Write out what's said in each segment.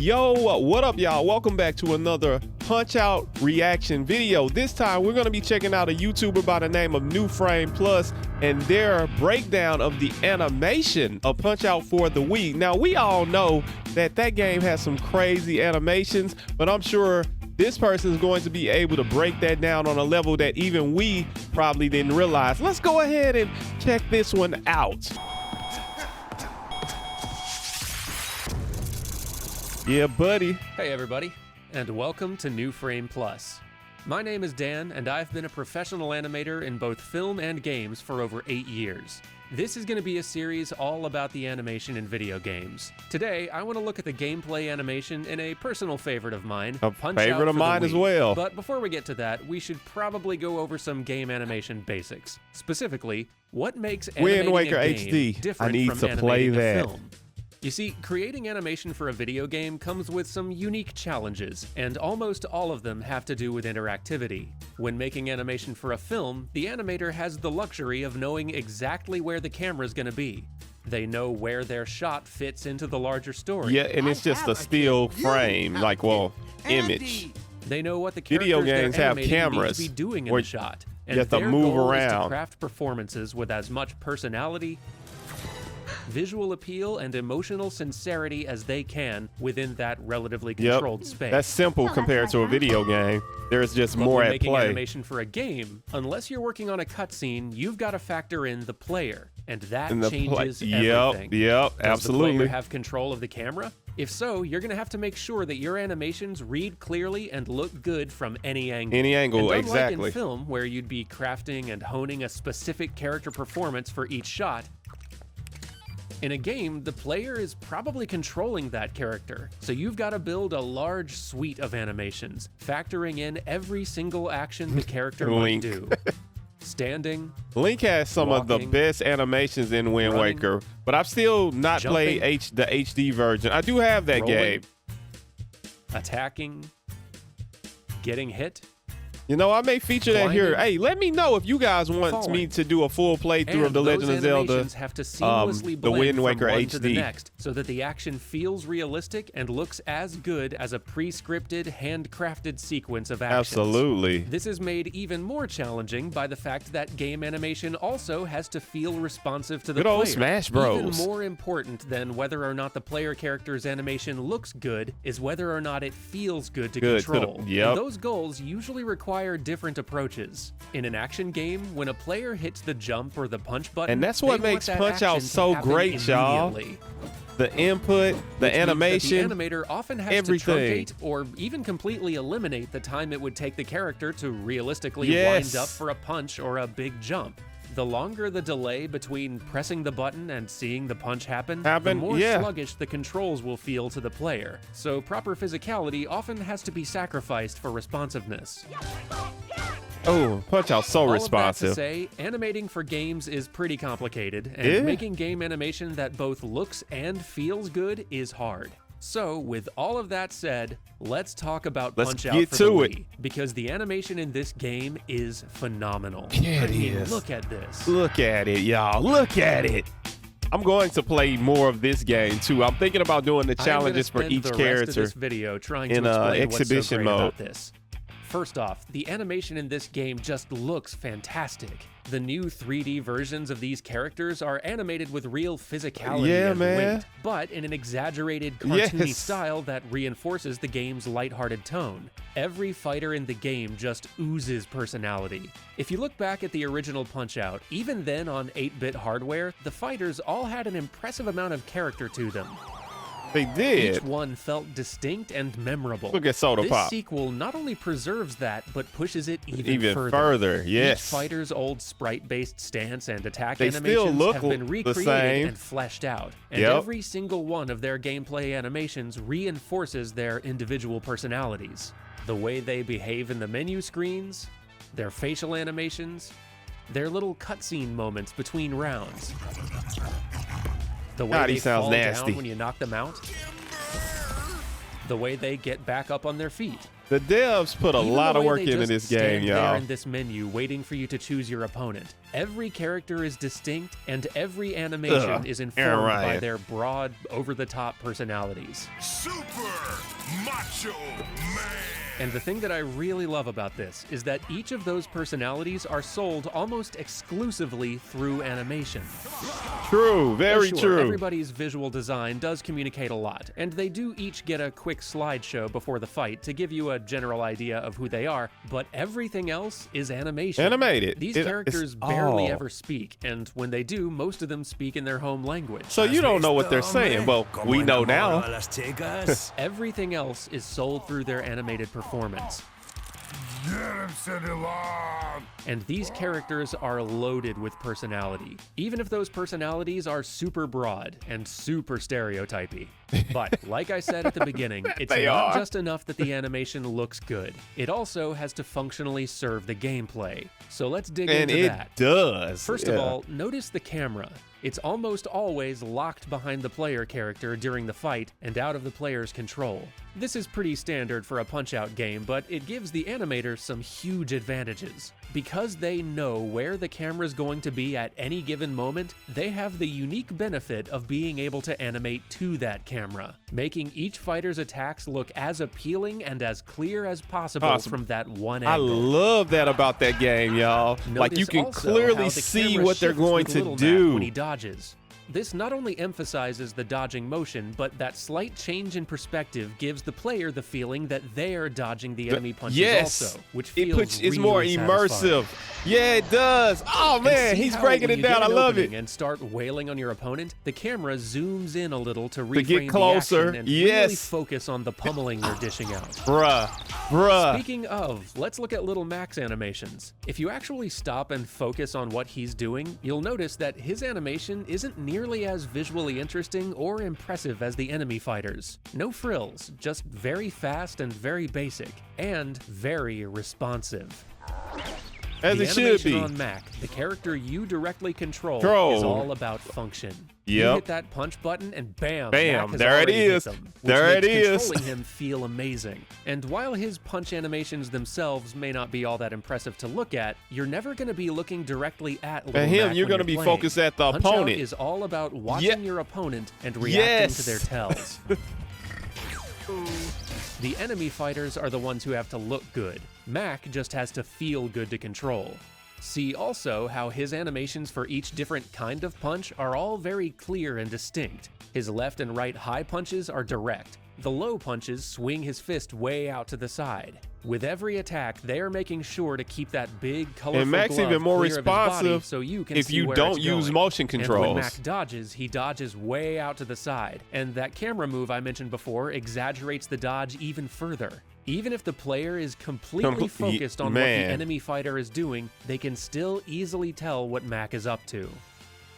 Yo, what up, y'all? Welcome back to another Punch Out reaction video. This time we're going to be checking out a YouTuber by the name of New Frame Plus and their breakdown of the animation of Punch Out for the Wii. Now, we all know that game has some crazy animations, but I'm sure this person is going to be able to break that down on a level that even we probably didn't realize. Let's go ahead and check this one out. Yeah, buddy. Hey everybody, and welcome to New Frame Plus. My name is Dan, and I've been a professional animator in both film and games for over 8 years. This is going to be a series all about the animation in video games. Today, I want to look at the gameplay animation in a personal favorite of mine, Punch Out for the Wii. As well. But before we get to that, we should probably go over some game animation basics. Specifically, what makes animating a game different from animating a film? You see, creating animation for a video game comes with some unique challenges, and almost all of them have to do with interactivity. When making animation for a film, the animator has the luxury of knowing exactly where the camera's gonna be. They know where their shot fits into the larger story. Yeah, and it's just a still frame, image. They know what the characters video games have cameras need to be doing in the shot, and you have to their move goal around. is to craft performances with as much personality, visual appeal, and emotional sincerity as they can within that relatively controlled space. That's simple compared to a video game. There's just more at making play. Animation for a game, unless you're working on a cutscene, you've got to factor in the player, and that changes everything. Yep, Does absolutely. the player have control of the camera? If so, you're going to have to make sure that your animations read clearly and look good from any angle. Any angle, and exactly. Unlike in film, where you'd be crafting and honing a specific character performance for each shot, in a game, the player is probably controlling that character, so you've got to build a large suite of animations, factoring in every single action the character might do. Standing, Link has some of the best animations in Wind Waker, but I've still not played the HD version. I do have that game. Attacking, getting hit. You know, I may feature that here. Hey, let me know if you guys want me to do a full playthrough of The Legend of Zelda, have to seamlessly the Wind Waker from one HD. to the next, so that the action feels realistic and looks as good as a pre-scripted, handcrafted sequence of actions. Absolutely. This is made even more challenging by the fact that game animation also has to feel responsive to the player. Good old Smash Bros. Even more important than whether or not the player character's animation looks good is whether or not it feels good to control. And those goals usually require different approaches. In an action game, when a player hits the jump or the punch button, and that's what makes Punch Out so great, y'all. The input, the animation, the animator often has to truncate or even completely eliminate the time it would take the character to realistically wind up for a punch or a big jump. The longer the delay between pressing the button and seeing the punch happen, the more sluggish the controls will feel to the player. So proper physicality often has to be sacrificed for responsiveness. Oh, Punch Out so responsive. All of that to say, animating for games is pretty complicated, and making game animation that both looks and feels good is hard. So, with all of that said, let's talk about Punch Out for the Wii, because the animation in this game is phenomenal. Yeah, it is. Look at this. Look at it, y'all. Look at it. I'm going to play more of this game too. I'm thinking about doing the challenges for each character this video trying to in exhibition mode. About this. First off, the animation in this game just looks fantastic. The new 3D versions of these characters are animated with real physicality and weight, but in an exaggerated, cartoony style that reinforces the game's lighthearted tone. Every fighter in the game just oozes personality. If you look back at the original Punch-Out, even then on 8-bit hardware, the fighters all had an impressive amount of character to them. They did. Each one felt distinct and memorable. Look at Soda Pop. This sequel not only preserves that, but pushes it even further. Yes. Each fighter's old sprite-based stance and attack animations have been recreated and fleshed out. And every single one of their gameplay animations reinforces their individual personalities. The way they behave in the menu screens, their facial animations, their little cutscene moments between rounds. The way they fall down when you knock them out. The way they get back up on their feet. The devs put a lot of work into this game, y'all. There in this menu, waiting for you to choose your opponent. Every character is distinct, and every animation is informed by their broad, over-the-top personalities. Super Macho Man! And the thing that I really love about this is that each of those personalities are sold almost exclusively through animation. True, very true. Everybody's visual design does communicate a lot, and they do each get a quick slideshow before the fight to give you a general idea of who they are, but everything else is animation. Animated. These characters barely ever speak, and when they do, most of them speak in their home language. So you don't know what they're saying. Well, we know now. Everything else is sold through their animated performance. And these characters are loaded with personality, even if those personalities are super broad and super stereotypy. But like I said at the beginning, it's not just enough that the animation looks good. It also has to functionally serve the gameplay. So let's dig into that. And it does. First of all, notice the camera. It's almost always locked behind the player character during the fight and out of the player's control. This is pretty standard for a Punch-Out game, but it gives the animators some huge advantages. Because they know where the camera's going to be at any given moment, they have the unique benefit of being able to animate to that camera, making each fighter's attacks look as appealing and as clear as possible from that one angle. I love that about that game, y'all. Like, you can clearly see what they're going to do when he dodges. This not only emphasizes the dodging motion, but that slight change in perspective gives the player the feeling that they're dodging the enemy punches also, which feels it's more immersive. Yeah, it does. Oh man, he's breaking it down. I love it. And start wailing on your opponent, the camera zooms in a little to reframe get closer. The action and really focus on the pummeling you're dishing out. Bruh. Speaking of, let's look at Little Mac's animations. If you actually stop and focus on what he's doing, you'll notice that his animation isn't nearly as visually interesting or impressive as the enemy fighters. No frills, just very fast and very basic, and very responsive. As it should be. On Mac, the character you directly control is all about function. You hit that punch button and bam, there it is. Controlling him feel amazing. And while his punch animations themselves may not be all that impressive to look at, you're never going to be looking directly at Little Mac you're going to be focused at the opponent. Punch-Out is all about watching your opponent and reacting to their tells. The enemy fighters are the ones who have to look good. Mac just has to feel good to control. See also how his animations for each different kind of punch are all very clear and distinct. His left and right high punches are direct. The low punches swing his fist way out to the side. With every attack, they are making sure to keep that big, colorful Mac's glove even more clear responsive of his body so you can if see you where don't it's use going. motion controls. And when Mac dodges, he dodges way out to the side. And that camera move I mentioned before exaggerates the dodge even further. Even if the player is completely focused on what the enemy fighter is doing, they can still easily tell what Mac is up to.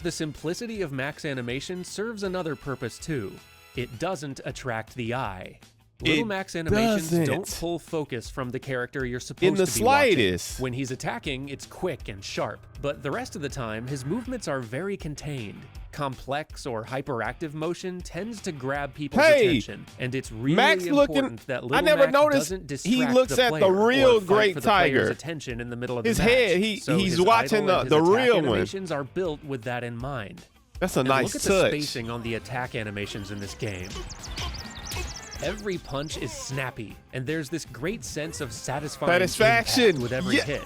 The simplicity of Mac's animation serves another purpose too. It doesn't attract the eye. Little Mac's animations don't pull focus from the character you're supposed to be in the slightest. watching. When he's attacking, it's quick and sharp, but the rest of the time, his movements are very contained. Complex or hyperactive motion tends to grab people's attention, and it's really important that Little Mac doesn't distract he looks the at player the real or fight Great for the Tiger. player's attention in the middle of his the match. head, he's watching the real one. Animations are built with that in mind. That's a nice touch. Look at the spacing on the attack animations in this game. Every punch is snappy, and there's this great sense of satisfaction with every hit.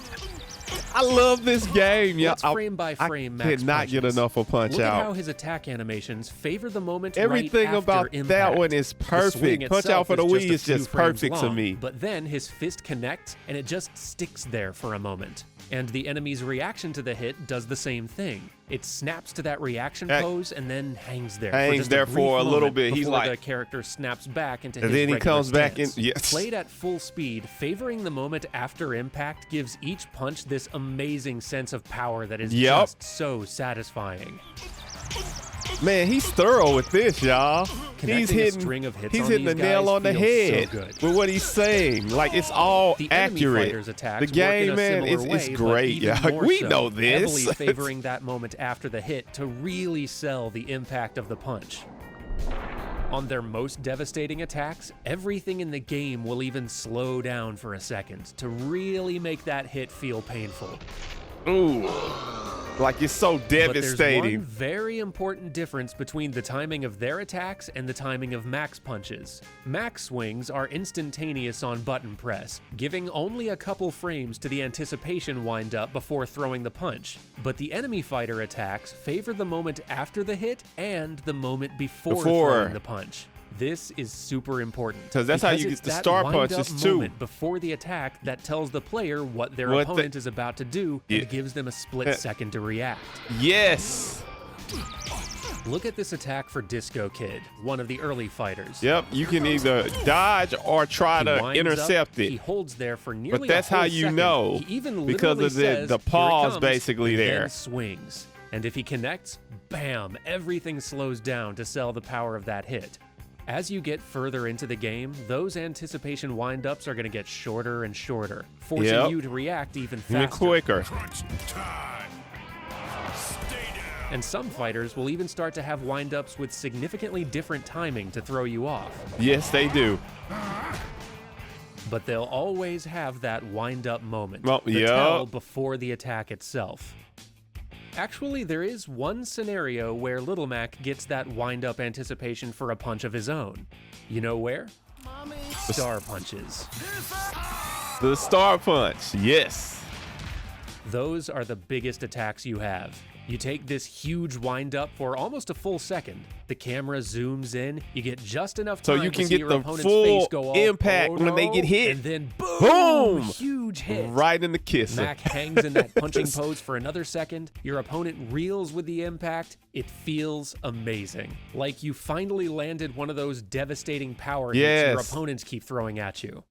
I love this game, Let's frame by frame I cannot get enough of Punch-Out. Look at how his attack animations favor the moment Everything right after about impact. that one is perfect. Punch-Out for the Wii is just perfect to me. But then his fist connects, and it just sticks there for a moment. And the enemy's reaction to the hit does the same thing. It snaps to that reaction pose and then hangs there. Hangs there for a little bit. He's like, the character snaps back into and his then he comes back in. Yes. Played at full speed, favoring the moment after impact gives each punch this amazing sense of power that is just so satisfying. Man, he's thorough with this, y'all. He's hitting the nail on the head with what he's saying. Like, it's all accurate. The game, man, it's great, y'all. We know this. Heavily favoring that moment after the hit to really sell the impact of the punch. On their most devastating attacks, everything in the game will even slow down for a second to really make that hit feel painful. Ooh, like it's so devastating. But there's one very important difference between the timing of their attacks and the timing of max punches. Max swings are instantaneous on button press, giving only a couple frames to the anticipation wind-up before throwing the punch. But the enemy fighter attacks favor the moment after the hit and the moment before throwing the punch. This is super important. Because that's how you get the star punches too. Before the attack that tells the player what their opponent is about to do and gives them a split second to react. Yes. Look at this attack for Disco Kid, one of the early fighters. Yep, you can either dodge or try to intercept it. He holds there for nearly but that's how you know, because of the pause basically there. Then swings. And if he connects, bam, everything slows down to sell the power of that hit. As you get further into the game, those anticipation wind-ups are going to get shorter and shorter, forcing you to react even faster. Even quicker. And some fighters will even start to have wind-ups with significantly different timing to throw you off. Yes, they do. But they'll always have that wind-up moment, the tell before the attack itself. Actually, there is one scenario where Little Mac gets that wind-up anticipation for a punch of his own. You know where? Star punches. The star punch, yes. Those are the biggest attacks you have. You take this huge wind-up for almost a full second. The camera zooms in. You get just enough time so you can to see get your the opponent's full face go all, impact when they get hit. And then boom! Huge hit. Right in the kisser. Mac hangs in that punching pose for another second. Your opponent reels with the impact. It feels amazing. Like you finally landed one of those devastating power hits your opponents keep throwing at you.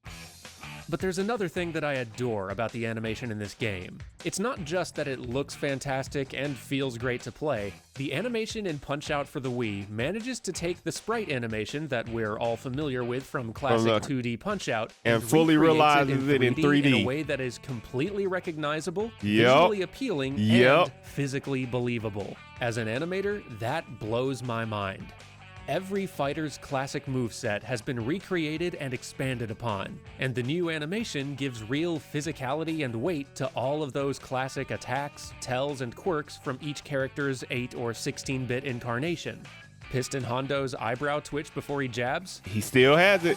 But there's another thing that I adore about the animation in this game. It's not just that it looks fantastic and feels great to play. The animation in Punch-Out for the Wii manages to take the sprite animation that we're all familiar with from classic 2D Punch-Out and fully realizes it in 3D in a way that is completely recognizable, visually appealing, and physically believable. As an animator, that blows my mind. Every fighter's classic moveset has been recreated and expanded upon, and the new animation gives real physicality and weight to all of those classic attacks, tells, and quirks from each character's 8 or 16-bit incarnation. Piston Hondo's eyebrow twitch before he jabs? He still has it.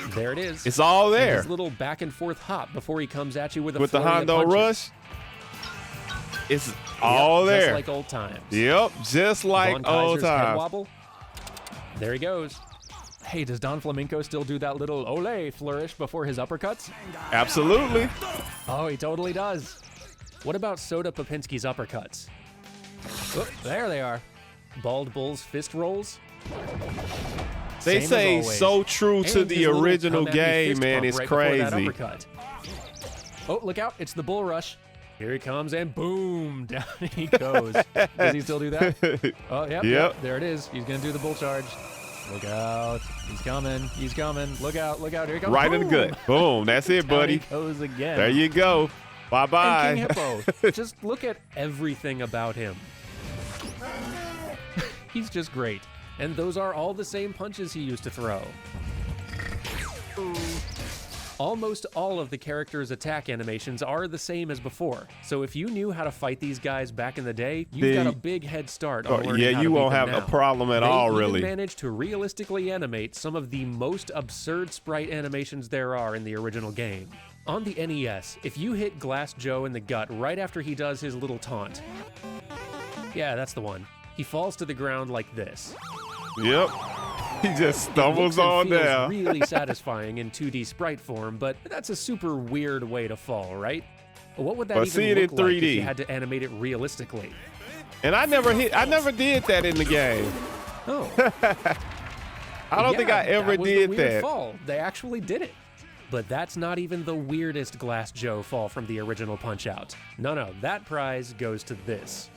There it is. It's all there. And his little back and forth hop before he comes at you with a the Hondo rush. It's all there. Just like old times. Yep, just like old times. Head wobble. There he goes. Hey, does Don Flamenco still do that little ole flourish before his uppercuts? Absolutely. Oh, he totally does. What about Soda Popinski's uppercuts? Oh, there they are. Bald Bull's fist rolls. They say so true to the original game, man. It's crazy. Oh, look out. It's the bull rush. Here he comes, and boom, down he goes. Does he still do that? Oh, yep. There it is. He's going to do the bull charge. Look out. He's coming. He's coming. Look out. Look out. Here he comes. Right in the gut. Boom. That's it, buddy. Down he goes again. There you go. Bye-bye. And King Hippo. Just look at everything about him. He's just great. And those are all the same punches he used to throw. Almost all of the characters' attack animations are the same as before. So if you knew how to fight these guys back in the day, you've got a big head start on learning how to you beat won't them have now. a problem at all, really. They managed to realistically animate some of the most absurd sprite animations there are in the original game. On the NES, if you hit Glass Joe in the gut right after he does his little taunt, yeah, that's the one. He falls to the ground like this. Yep. He just stumbles on down. It's really satisfying in 2D sprite form, but that's a super weird way to fall, right? What would that even look like if you had to animate it realistically? And I never did that in the game. Oh. I don't think I ever did that. Fall. They actually did it. But that's not even the weirdest Glass Joe fall from the original Punch-Out. No, that prize goes to this.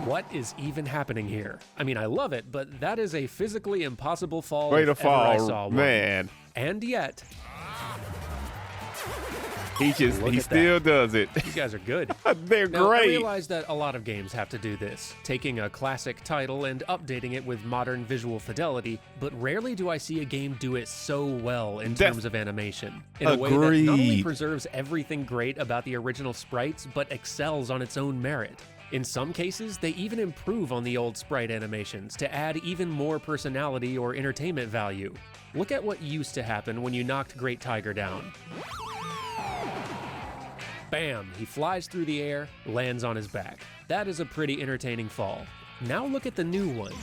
What is even happening here? I mean, I love it, but that is a physically impossible fall. Way to fall, I saw one. man. And yet, He still does it. You guys are good. They're now, great. I realize that a lot of games have to do this, taking a classic title and updating it with modern visual fidelity, but rarely do I see a game do it so well in terms of animation. In a way that not only preserves everything great about the original sprites, but excels on its own merit. In some cases, they even improve on the old sprite animations to add even more personality or entertainment value. Look at what used to happen when you knocked Great Tiger down. Bam! He flies through the air, lands on his back. That is a pretty entertaining fall. Now look at the new one.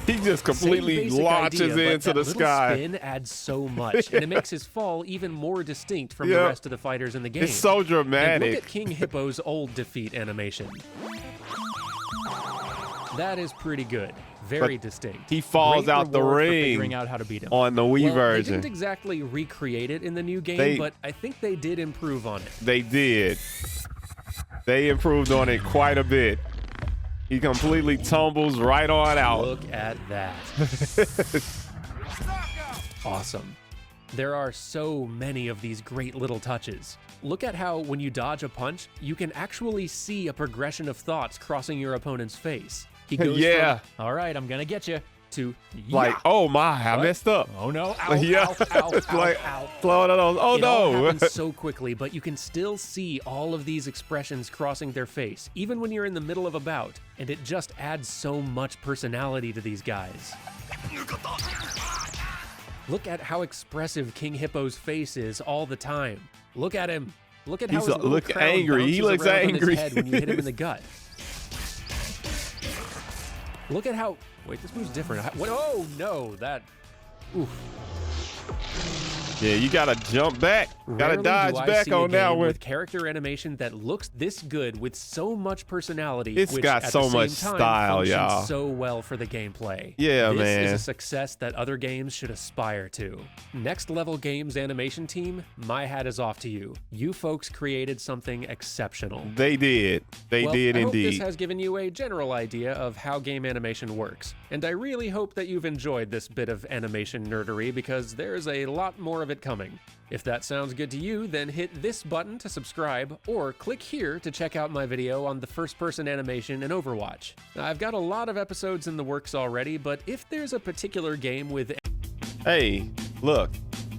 He just completely launches into the sky. Spin adds so much, and it makes his fall even more distinct from the rest of the fighters in the game. It's so dramatic. And look at King Hippo's old defeat animation. That is pretty good. Very distinct. He falls out the ring figuring out how to beat him. on the Wii version. They didn't exactly recreate it in the new game, but I think they did improve on it. They did. They improved on it quite a bit. He completely tumbles right on out. Look at that. Awesome. There are so many of these great little touches. Look at how when you dodge a punch, you can actually see a progression of thoughts crossing your opponent's face. He goes from, all right, I'm gonna get you, to like, oh my, I messed up. Oh no, ow, it's ow, like, ow. Oh it no. all happens so quickly, but you can still see all of these expressions crossing their face, even when you're in the middle of a bout, and it just adds so much personality to these guys. Look at how expressive King Hippo's face is all the time. Look at him. Look at how his little crown angry. He looks bounces around angry. on his head when you hit him in the gut. Look at how... Wait, this move's different. What? Oh, no. That... Oof. Yeah, you gotta jump back. Gotta dodge back on that one. With character animation that looks this good with so much personality. It's got so much style, y'all. So well for the gameplay. Yeah, this man. This is a success that other games should aspire to. Next Level Games animation team, my hat is off to you. You folks created something exceptional. They did. They did I indeed. hope this has given you a general idea of how game animation works. And I really hope that you've enjoyed this bit of animation nerdery because there's a lot more of it coming. If that sounds good to you, then hit this button to subscribe, or click here to check out my video on the first-person animation in Overwatch. I've got a lot of episodes in the works already, but if there's a particular game with... Hey, look,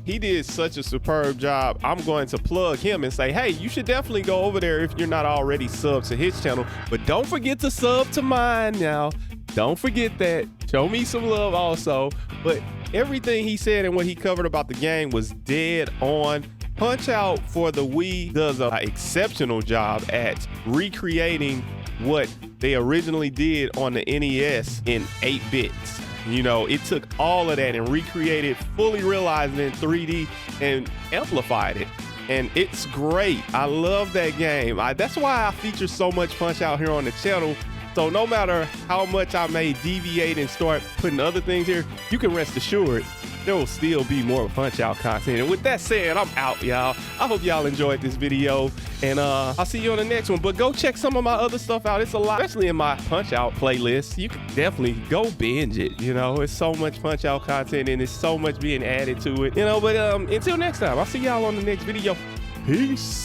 he did such a superb job. I'm going to plug him and say, hey, you should definitely go over there if you're not already subbed to his channel, but don't forget to sub to mine now. Don't forget that. Show me some love also. But everything he said and what he covered about the game was dead on. Punch-Out for the Wii does an exceptional job at recreating what they originally did on the NES in 8 bits. You know, it took all of that and recreated, fully realized it in 3D and amplified it. And it's great. I love that game. That's why I feature so much Punch-Out here on the channel. So no matter how much I may deviate and start putting other things here, you can rest assured there will still be more Punch-Out content. And with that said, I'm out, y'all. I hope y'all enjoyed this video, and I'll see you on the next one. But go check some of my other stuff out. It's a lot, especially in my Punch-Out playlist. You can definitely go binge it. You know, it's so much Punch-Out content, and there's so much being added to it. You know, but until next time, I'll see y'all on the next video. Peace.